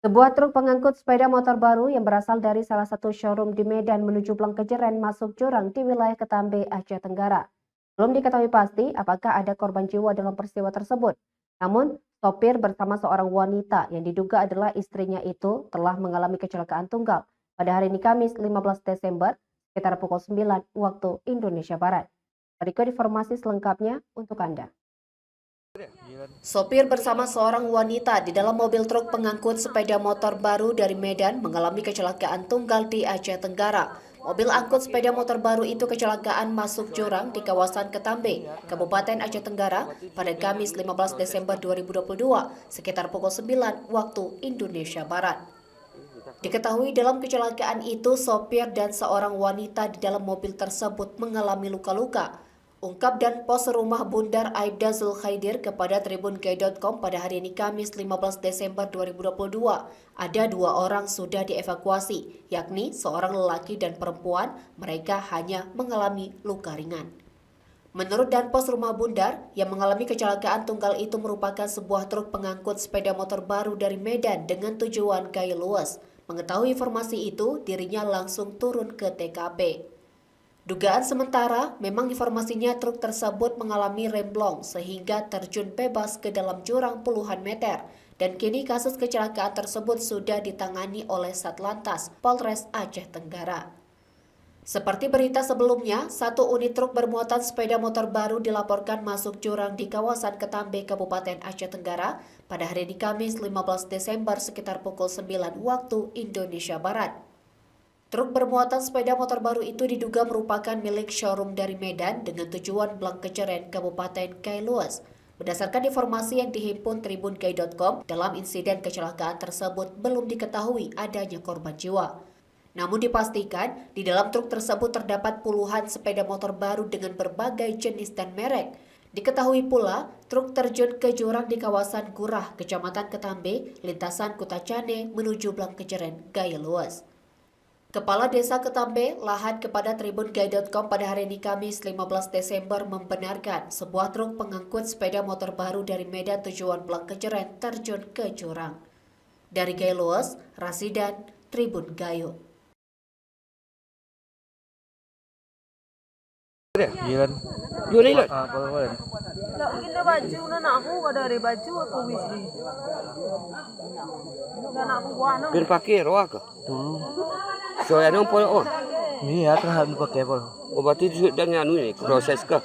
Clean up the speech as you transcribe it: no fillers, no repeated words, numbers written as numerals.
Sebuah truk pengangkut sepeda motor baru yang berasal dari salah satu showroom di Medan menuju Blangkejeren masuk jurang di wilayah Ketambe, Aceh Tenggara. Belum diketahui pasti apakah ada korban jiwa dalam peristiwa tersebut. Namun, sopir bersama seorang wanita yang diduga adalah istrinya itu telah mengalami kecelakaan tunggal pada hari ini Kamis 15 Desember sekitar pukul 9 waktu Indonesia Barat. Berikut informasi selengkapnya untuk Anda. Sopir bersama seorang wanita di dalam mobil truk pengangkut sepeda motor baru dari Medan mengalami kecelakaan tunggal di Aceh Tenggara. Mobil angkut sepeda motor baru itu kecelakaan masuk jurang di kawasan Ketambe, Kabupaten Aceh Tenggara pada Kamis 15 Desember 2022 sekitar pukul 9 waktu Indonesia Barat. Diketahui dalam kecelakaan itu sopir dan seorang wanita di dalam mobil tersebut mengalami luka-luka. Ungkap dan pos rumah Bundar Aibda Zulkhaidir kepada tribungay.com pada hari ini Kamis 15 Desember 2022. Ada 2 orang sudah dievakuasi, yakni seorang lelaki dan perempuan, mereka hanya mengalami luka ringan. Menurut Danpos Rumah Bundar, yang mengalami kecelakaan tunggal itu merupakan sebuah truk pengangkut sepeda motor baru dari Medan dengan tujuan Gaya Luas. Mengetahui informasi itu, dirinya langsung turun ke TKP. Dugaan sementara, memang informasinya truk tersebut mengalami remblong sehingga terjun bebas ke dalam jurang puluhan meter. Dan kini kasus kecelakaan tersebut sudah ditangani oleh Satlantas Polres Aceh Tenggara. Seperti berita sebelumnya, satu unit truk bermuatan sepeda motor baru dilaporkan masuk jurang di kawasan Ketambe, Kabupaten Aceh Tenggara pada hari ini Kamis 15 Desember sekitar pukul 9 waktu Indonesia Barat. Truk bermuatan sepeda motor baru itu diduga merupakan milik showroom dari Medan dengan tujuan Blangkejeren, Kabupaten Kailuas. Berdasarkan informasi yang dihimpun tribungay.com, dalam insiden kecelakaan tersebut belum diketahui adanya korban jiwa. Namun dipastikan, di dalam truk tersebut terdapat puluhan sepeda motor baru dengan berbagai jenis dan merek. Diketahui pula, truk terjun ke jurang di kawasan Gurah, Kecamatan Ketambe, lintasan Kutacane menuju Blangkejeren, Gaya Luas. Kepala Desa Ketambe lahan kepada tribungay.com pada hari ini Kamis 15 Desember membenarkan sebuah truk pengangkut sepeda motor baru dari Medan tujuan Blangkejeren terjun ke jurang. Dari Gaya Luas, Rasidan, Tribun Gayo. Yun ilan. Lah gini baju na aku kada ada baju aku wisi. Kan aku buana. Pero pakai roa ka. So ano po on? Iya, terhadap pakai apa? O berarti sudah nganu ini proses ka.